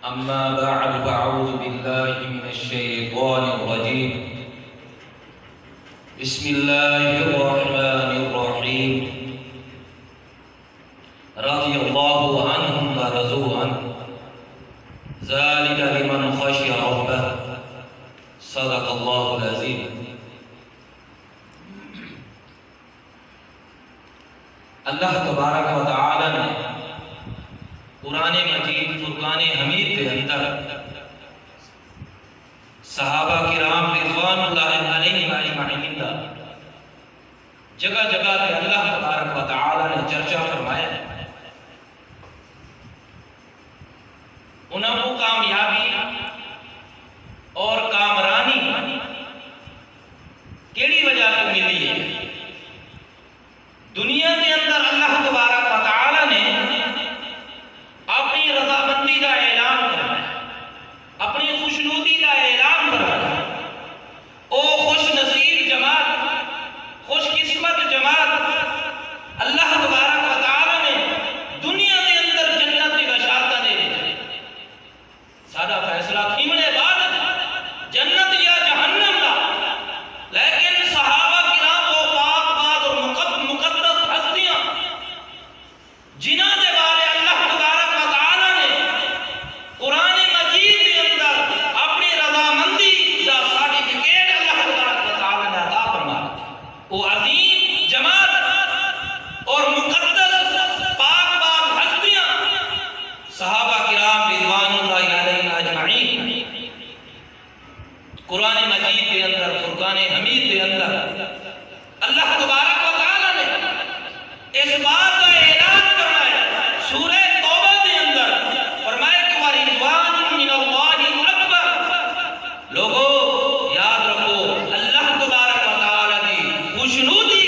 أما بعد فأعوذ بالله من الشيطان الرجيم بسم الله الرحمن الرحيم رضي الله عنهم ورضوا عنه ذلك لمن خشي ربه صدق الله العظيم. اللہ تبارک و تعالی نے قرآن مجید فرقان حمید کے اندر صحابہ کرام رضوان اللہ علیہم اجمعین کا جگہ جگہ پہ اللہ تبارک و تعالی نے چرچا فرمایا. انہوں کو کامیابی اور کامرانی کیڑی وجہ سے ملی ہے؟ دنیا کے اندر اللہ تبارک و تعالی نے اپنی رضامندی کا اعلان کرنا ہے، اپنی خوشنودی کا اعلان کرنا ہے. او خوش نصیب جماعت، خوش قسمت جماعت، اللہ تبارک و تعالی نے دنیا کے اندر جنت کی بشارت دے دی. سارا فیصلہ کھیمنے بعد جنت یا جہنم کا، لیکن صحابہ کرام وہ پاک بات اور مقدس ہستیاں جنہاں دے بارے اللہ تبارک و تعالی نے قرآن مجید کے اندر اپنی رضامندی کا سرٹیفکیٹ اللہ تبارک و تعالی نے عطا فرمایا. وہ عظیم جماعت اور مقدس پاک بات ہستیاں صحابہ کرام رضوان اللہ علیہم اجمعین قرآن مجید کے اندر فرقان حمید کے اندر اللہ تبارک و تعالی نے اس بات کا اعلان فرمایا. سورہ توبہ کے اندر فرمایا کہ وَرِضْوَانٌ مِّنَ اللَّهِ أَكْبَرُ. لوگو یاد رکھو اللہ تبارک و تعالی کی خوشنودی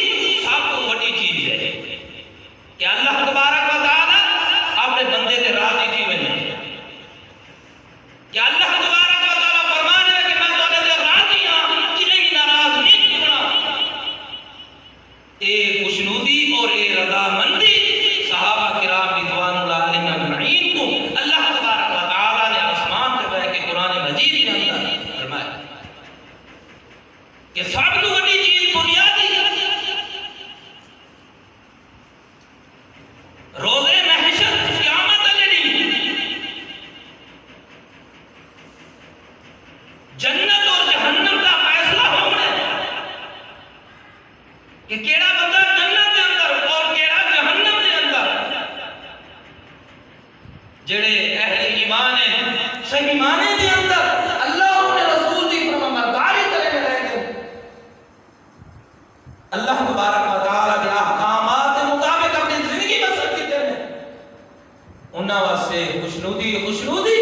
سب کو بڑی چیز ہے کہ اللہ تبارک و تعالی اپنے بندے سے راضی تھی بنے کہ اللہ تبارک و تعالی فرمانے کہ میں تھوڑے سے راضی ہاں کنہیں بھی ناراض نہیں کرنا. اے خوشنودی اور اے رضامندی صحابہ کرام رضوان اللہ علیہم اجمعین کو اللہ تبارک و تعالی نے آسمان سے بہ کے قرآن مجید کے اندر فرمایا کہ سب تو بڑی چیز بنیادی روزے محشر قیامت والے دن جنت اور جہنم کا فیصلہ ہونا ہے کہ کیڑا بندہ جنت کے اندر اور کیڑا جہنم کے اندر. جڑے اہل ایمان ہیں صحیح معنی کے اندر اللہ اور رسول کی فرمانبرداری کرے میں رہے گے، اللہ تبارک و تعالی کے احکامات کے مطابق اپنی زندگی بسر کیتے ہیں، انہاں واسطے خوشنودی.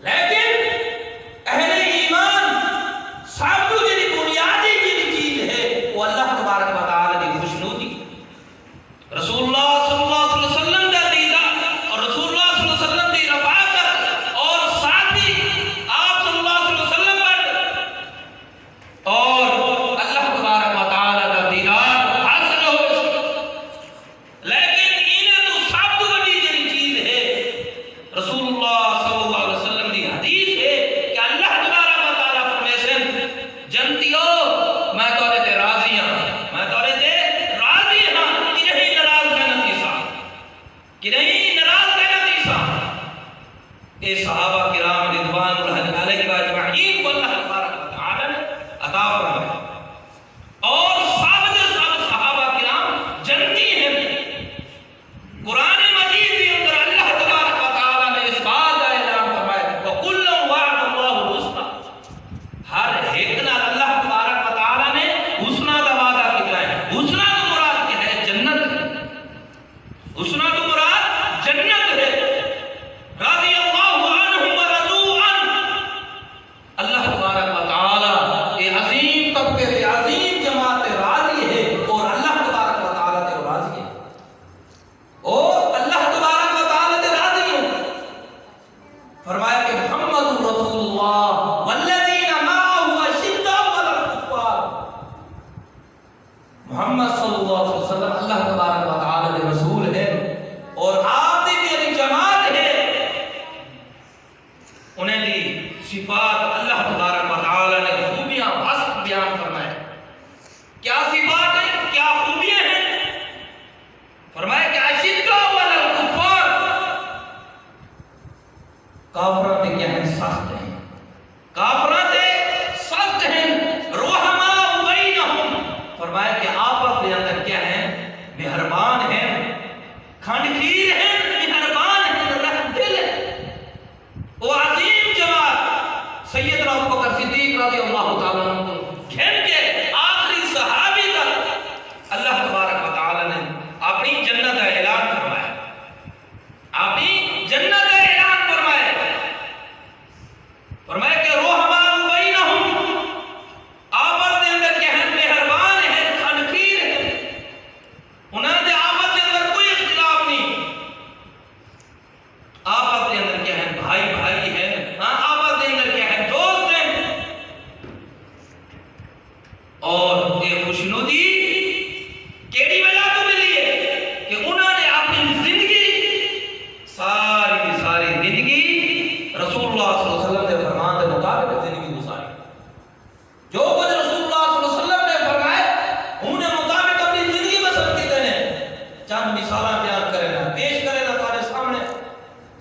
لیکن اہل ایمان سب کو جی بنیادی جی چیز ہے وہ اللہ تبارک و تعالی کی خوشنودی. رسول اللہ صلی اللہ علیہ وسلم کا دیدار اور رسول اللہ صلی اللہ علیہ وسلم کی رفاقت اور ساتھی آپ صلی اللہ علیہ وسلم پر اور اللہ تبارک و تعالی کا دیدار حاصل ہو. لیکن انہیں تو سب کو بڑی جی چیز ہے رسول اللہ صلی اللہ علیہ وسلم کی حدیث ہے کہ اللہ تبارک و تعالی فرمیسن جنتیو میں تورے تے راضی ہاں، میں تورے تے راضی ہاں کہ نہیں ناراض جنت کی ساتھ، کہ نہیں ناراض جنت کی ساتھ. اے صحابہ کرام رضوان اللہ علیہم اجمعین کو اللہ تبارک و تعالی نے عطا فرمایا اور سب کے سب صحابہ کرام جنتی ہیں. قرآن مجید کے اندر اللہ تبارک و تعالی نے اس بات کا اعلان فرمایا وَكُلًّا وَعَدَ اللَّهُ الْحُسْنَى. ہر ایک نال اللہ تبارک و تعالی نے حسنہ کا وعدہ کیا ہے. حسنہ تو مراد کیا ہے؟ جنت. حسنہ تو مراد جنت ہے. رضی اللہ عنہم ورضوا عنہ. اللہ تبارک و تعالی یہ عظیم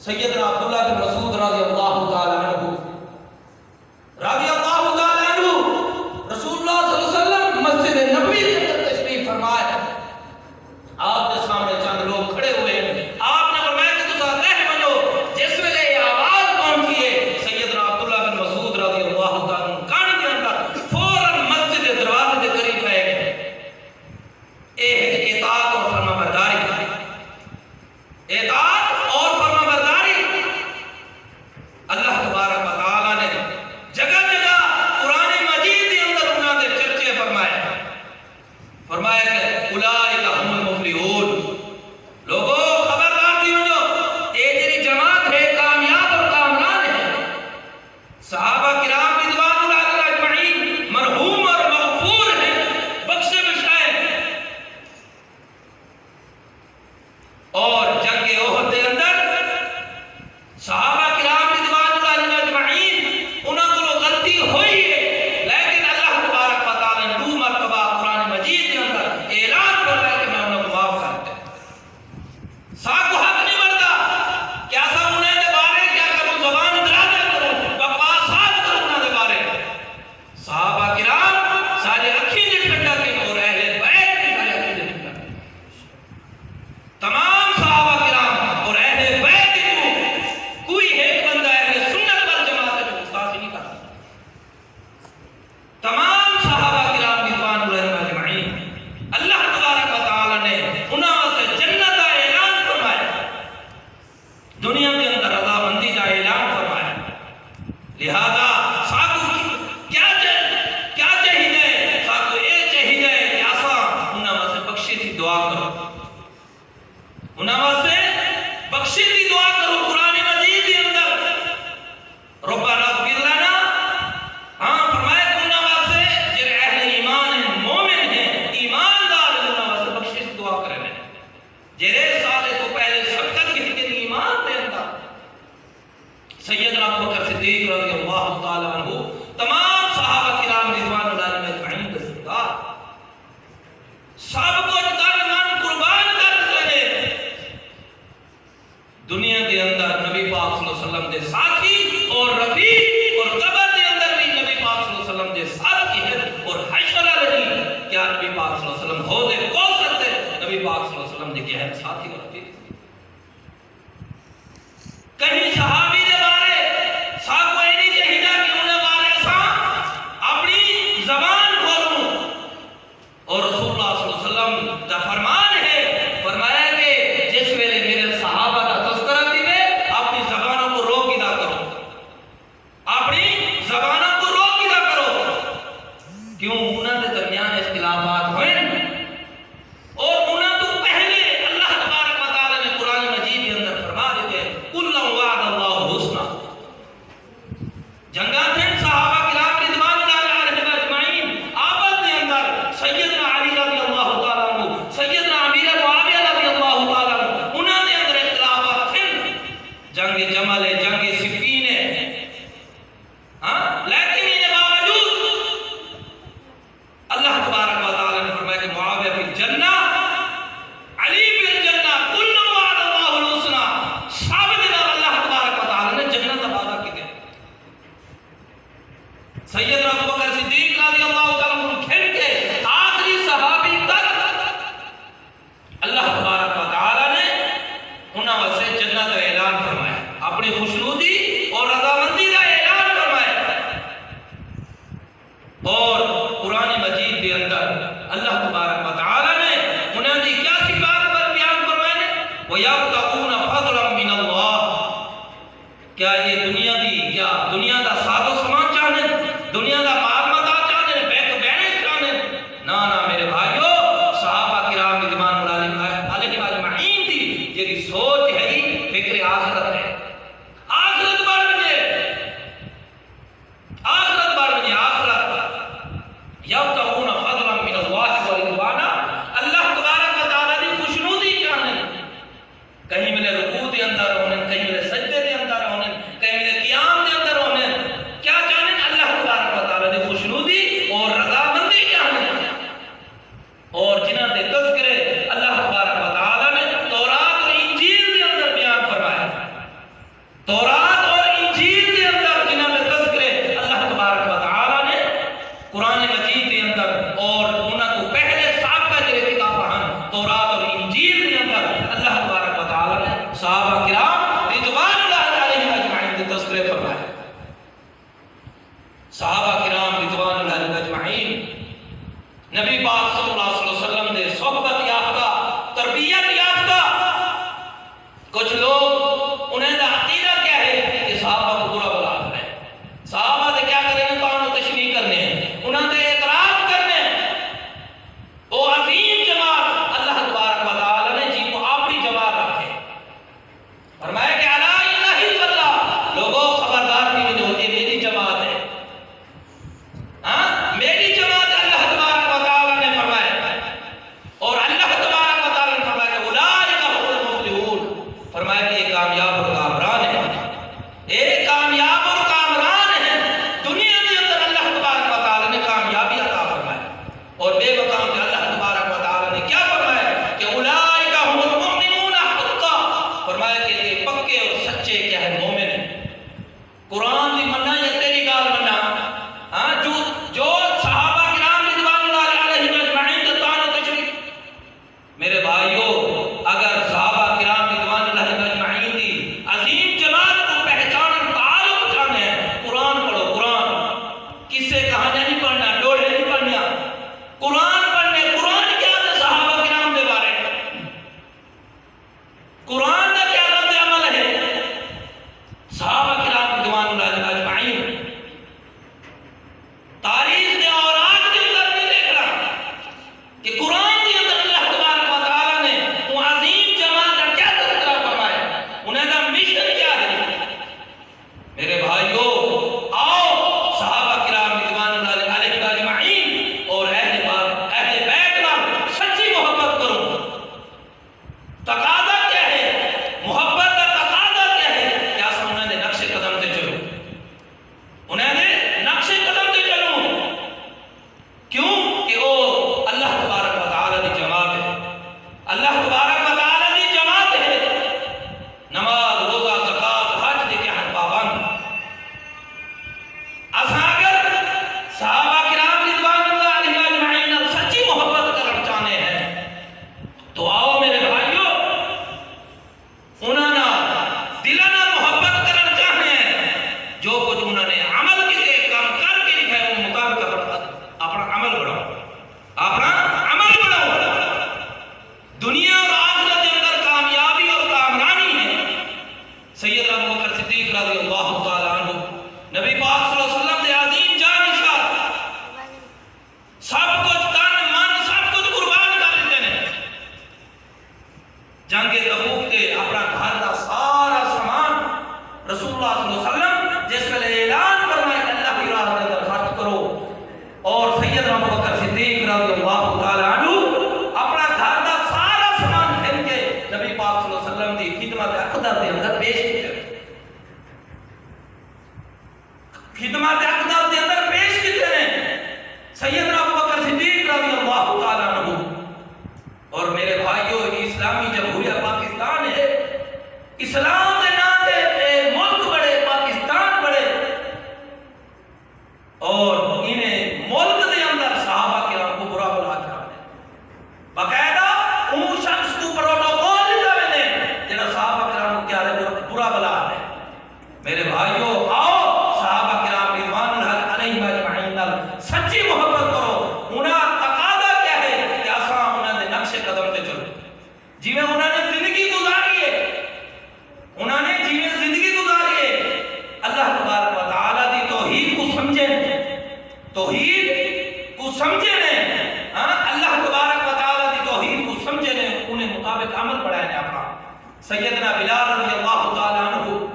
سیدنا عبداللہ بن مسعود رضی اللہ تعالی عنہ رسول اللہ صلی اللہ علیہ وسلم مسجد نبوی کے اندر تشریف فرمائے. آپ کے سامنے چند لوگ کھڑے ہوئے ہیں. آپ نے فرمایا کہ تسا کہہ بنو جس ویلے یہ آواز پہنچی ہے سیدنا عبداللہ بن مسعود رضی اللہ تعالی عنہ کان کے اندر فوراً مسجد کے دروازے کے قریب رہ گئے. اطاعت اور فرما برداری، اطاعت اور فرما برداری. اللہ تبارک و تعالی نے جگہ جگہ قرآن مجید کے اندر انہاں دے چرچے فرمائے. فرمایا کہ اولئک هم المفلحون، لوگوں خبردار دیو جو اے تیری جماعت ہے کامیاب اور کامران ہے. صحابہ کرام رضوان اللہ علیہم اجمعین مرحوم اور مغفور ہیں، بخشے بخشائے ہیں. اور جنگ احد کے اندر صحابہ کرام رضوان اللہ علیہم اجمعین انہاں کو غلطی ہوئی ہے، لیکن اللہ تبارک و تعالی نے 2 مرتبہ قرآن مجید کے اندر اعلان کر رہا ہے کہ میں انہوں کو معاف کرتا ہوں. ساکو حق نہیں بنتا کیا سا انہیں دے بارے کیا کروں زبان درازہ کروں بکواسات کروں انہیں دے بارے. صحابہ کرام سارے اکھی نے ٹھنڈا کے اور اہل بیت کی سارے اکھی نے ٹھنڈا کے. تمام صحابہ کرام اور اہل بیت کو کوئی ایک بندہ اہل سنت والجماعت میں گستاخی نہیں کرتا. تمام صحابہ کرام رضوان اللہ علیہم اجمعین اللہ تبارک و تعالی نے انہاں سے جنت کا اعلان فرمایا، دنیا کے اندر رضامندی کا اعلان فرمایا. لہذا ساکو کیا چاہیے ساکو یہ چاہیے کہ اساں انہاں سے بخشش کی دعا کرو، انہاں سے بخشش کی دعا کرو. قرآن مجید کے اندر ربنا اغفر لنا، ہاں فرمایا کہ انہاں سے جن اہل ایمان ہیں، مومن ہیں، ایماندار ہیں، انہاں سے بخشش کی دعا کرنے جرے سالے تو پہلے سبقت کی لیکن ایمان دے اندر. سیدنا ابوبکر صدیق رضی اللہ تعالی عنہ تمام صحابہ کرام رضوان اللہ علیہم اجمعین کے سردار سب کو تن من قربان کر دیتے. دنیا کے اندر نبی پاک صلی اللہ علیہ وسلم دے ساتھی اور رفیق، اور قبر کے اندر بھی نبی پاک صلی اللہ علیہ وسلم دے ساتھی ہیں. اور حشر علیہ کیا نبی پاک صلی اللہ علیہ وسلم ہو دے کوثر دے نبی پاک صلی اللہ علیہ وسلم دے کیا ہے ساتھی اور رفیق. کہیں صحابی دے بارے ساکو یہ نہیں چاہیے کہ انہیں بارے سا اپنی زبان کھولوں. اور رسول اللہ صلی اللہ علیہ وسلم کا فرمان ہے، فرمایا کہ جس ویلے میرے صحابہ کا تذکرہ دیوے اپنی زبانوں کو روک ادا کرو، اپنی زبانوں کو روک ادا کرو. کیوں انہوں نے درمیان اختلافات ہوئے اور انہوں تو پہلے اللہ تبارک و تعالی نے قرآن مجید کے اندر فرما دیتے کُلًا وعد اللہ حسنا. جنگاں تھے صحابہ کرام رضوان اللہ علیہم اجمعین آپس کے اندر سیدنا علی رضی اللہ تعالیٰ عنہ، سیدنا امیر معاویہ رضی اللہ تعالیٰ عنہ انہوں نے اندر اختلافات تھے. جنگ جمل ہے، جنگ صفین ہے، لیکن ان باوجود اللہ تبارک و تعالیٰ نے فرمایا کہ معاویہ فی الجنہ، علی فی الجنہ، کُلًا وعد اللہ الحسنى. ثابت ہے اللہ تبارک و تعالیٰ نے جنت کا وعدہ کیا. سیدنا ابوبکر صدیق رضی اللہ تعالیٰ عنہ کھل کے آخری صحابی تک اللہ تبارک و تعالیٰ نے انہاں سے جنت کا اعلان فرمایا، اپنی خوشنودی اور رضامندی کا اعلان فرمایا. اور قرآن مجید کے اندر اللہ تبارک و تعالیٰ نے انہاں دی کیا صفات پر بیان فرمائے ہیں؟ وَيَبْتَغُونَ فَضْلًا مِّنَ اللَّهِ. کیا یہ دنیا دا ساز و سامان چاہنے، دنیا دا مال متا چاہنے، بیت بینس چاہنے؟ نا میرے بھائیو، صحابہ کرام رضوان اللہ علیہم اجمعین دی جیری سوچ ہے فکر آخرت ہے. آخرت بڑھ بجے، آخرت بڑھ بجے، آخرت. یبتغون فضلا من اللہ ورضوانا، اللہ تبارک و تعالی دی خوشنودی چاہنے. کہیں ملے رکوع دے اندر ہونے، کہیں ملے سجدے دے اندر ہونے، کہیں ملے قیام دے اندر ہونے. کیا چاہنے؟ اللہ تبارک و تعالی دی خوشنودی اور رضامندی چاہنے. اور جنہاں دے تذکرے اللہ تبارک و تعالی نے تورات اور انجیل دے اندر بیان فرمایا. تورات اور انجیل کے اندر جنہاں میں تذکرے اللہ تبارک و تعالی نے قرآن مجید کے اندر اور انہاں کو پہلے سابقہ جڑے کتاب ہیں تورات اور انجیل کے اندر اللہ تبارک و تعالی نے صحابہ کرام رضوان اللہ علیہم اجمعین کے تذکرے فرمائے. صحابہ کرام رضوان اللہ علیہم اجمعین نبی پاک صلی اللہ علیہ وسلم نے صحبت یافتہ تربیت یافتہ. کچھ لوگ انہیں دا عقیدہ کیا ہے کہ صحابہ کو برا بلا رہے ہیں, صحابہ سے کیا کریں گے, طعن و تشنیع کرنے ہیں, انہوں نے اعتراض کرنے ہیں. وہ عظیم جماعت اللہ تبارک و تعالی نے جن کو اپنی جماعت رکھے فرمایا کہ الا الہ الا اللہ, لوگوں خبردار کی جو یہ میری جماعت ہے, ہاں میری جماعت اللہ تبارک و تعالی نے فرمایا. اور اللہ تبارک و تعالی نے فرمایا کہ اولئک هم المفلحون, فرمایا کہ یہ کامیاب اور کامران ہے, ایک کامیاب اور کامران ہے. دنیا کے اندر اللہ تبارک و تعالی نے کامیابی عطا فرمایا اور بے مقام کے اللہ تبارک و تعالی نے کیا فرمایا کہ اولئک هم المؤمنون حقا, فرمایا کہ یہ پکے اور سچے کیا ہے مومن ہیں. قرآن دی مننا یا تیری گال مننا, ہاں جو صحابہ کرام رضوان اللہ علیہم اجمعین کا طعن و تشنیع. میرے بھائیو, اگر صحابہ کرام رضوان اللہ علیہم اجمعین کی عظیم جماعت کو پہچان اور تعارف جانے ہیں, قرآن پڑھو. قرآن کسے کہانیاں نہیں پڑھنا, ڈوڑے نہیں پڑھنا, قرآن پڑھنے. قرآن کیا ہے صحابہ کرام کے بارے, قرآن کا کیا رد عمل ہے صحابہ کرام رضوان اللہ علیہم اجمعین. تاریخ نے اور آج کے اندر نہیں دیکھ رہا کہ قرآن کے اندر اللہ تبارک و تعالی نے وہ عظیم جماعت کا کیا تذکرہ فرمایا, انہیں کا مشن کیا ہے. میرے بھائیو, آؤ صحابہ کرام رضوان اللہ علیہم اجمعین اور اہل بیت نال سچی محبت کرو. تقاضا کیا ہے, محبت کا تقاضا کیا ہے, کیا انہوں نے نقش قدم تے چلو, انہوں نے نقش قدم تے چلو. کیوں کہ وہ اللہ تبارک و تعالی کی جماعت ہے, اللہ تبارک و تعالی کی جماعت ہے. نماز روزہ زکات حج دے کے ہن پابند. اساں اگر صحابہ کرام رضوان اللہ علیہم اجمعین نال سچی محبت کرنا چاہتے ہیں تو آؤ میرے بھائیو, انہاں نال دلاں نال محبت کرنا چاہتے ہیں. جو کچھ انہوں نے عمل کیتے کام کر کے دکھائے وہ مطابق اپنا عمل بڑھاؤ, اپنا عمل بڑھاؤ. دنیا اور آخرت کے اندر کامیابی اور کامرانی ہے. سیدنا ابوبکر صدیق رضی اللہ تعالی عنہ نبی پاک صلی اللہ علیہ وسلم کے عظیم جانشار, سب کچھ تن من سب کچھ قربان کر دیتے ہیں. جنگ تبوک تے اپنا گھر کا سارا سامان رسول اللہ صلی اللہ علیہ وسلم جس میں اعلان فرمایا کہ اللہ کی راہ میں خرچ کرو, اور سیدنا ابوبکر صدیق رضی اللہ تعالی عنہ اپنا گھر کا سارا سامان پھر کے نبی پاک صلی اللہ علیہ وسلم کی خدمت اقدس کے اندر پیش کیتے. خدمت اقدس کے اندر پیش کیتے ہیں سیدنا ابوبکر صدیق رضی اللہ تعالی عنہ. اور میرے بھائیو, اسلامی جمہوریہ پاکستان ہے, اسلام کے نام دے ملک بڑے, پاکستان بڑے, اور انہیں ملک دے اندر صحابہ کرام کو برا بلا جاتے ہیں. باقاعدہ وہ شخص کو پروٹوکول دیتا ہے جنہاں صحابہ کرام کو کیا ہے برا بلا ہے. میرے بھائیو, آؤ صحابہ کرام رضوان اللہ علیہم اجمعین نال سچی محبت کرو. انہاں تقاضا کیا ہے کہ اساں انہاں دے نقش قدم تے چلو. جویں انہوں نے زندگی گزاری ہے, انہوں نے جیویں زندگی گزاری ہے, اللہ تبارک و تعالی دی توحید کو سمجھے, توحید کو سمجھے نے, ہاں اللہ تبارک و تعالی دی توحید کو سمجھے نے, انہیں مطابق عمل بڑھائے نے اپنا. سیدنا بلال رضی اللہ تعالی عنہ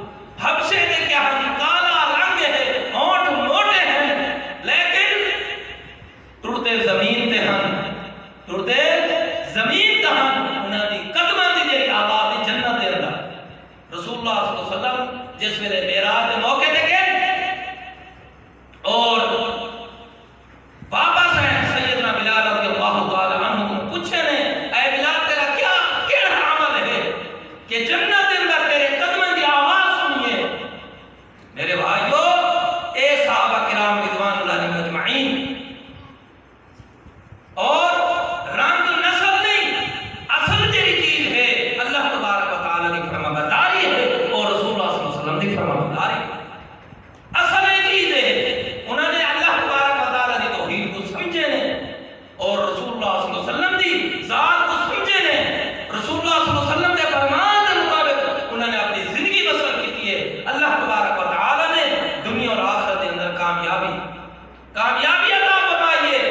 حبشے نے کیا کالا رنگ ہے, ہونٹ موٹے ہیں, لیکن ٹرتے زمین تے ہن, ٹرتے زمین تے ہن. انہاں دی قدماں دی جڑی آواز ہے جنت دے اندر. رسول اللہ صلی اللہ علیہ وسلم جس ویلے معراج دے موقع تے گئے اور واپس آئے, سیدنا بلال رضی اللہ تعالی عنہ کو پوچھے نے, اے بلال تیرا کیا عمل ہے کہ جنت کے اندر تیرے قدموں کی آواز سنیے توفیق فرما اصل چیز ہے انہوں نے اللہ تبارک و تعالیٰ کی توحید کو سمجھے نے اور رسول اللہ صلی اللہ علیہ وسلم کی ذات کو سمجھے نے رسول اللہ صلی اللہ علیہ وسلم کے فرمان کے مطابق انہوں نے اپنی زندگی بسر کی ہے اللہ تبارک و تعالیٰ نے دنیا اور آخرت کے اندر کامیابی عطا فرمائی ہے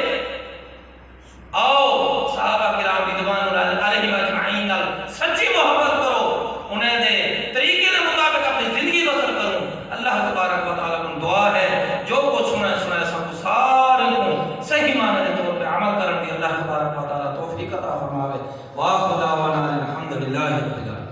آؤ صحابہ کرام رضوان اللہ علیہم اجمعین سچی محبت کرو انہیں دے طریقے کے مطابق اپنی زندگی بسر کرو اللہ تبارک و تعالیٰ کو دعا ہے جو کو سنا سب کو سارے کو صحیح معنی کے طور پہ عمل کرنے کی اللہ تبارک و تعالیٰ توفیق عطا فرماوے واخر دعوانا الحمدللہ رب العالمین.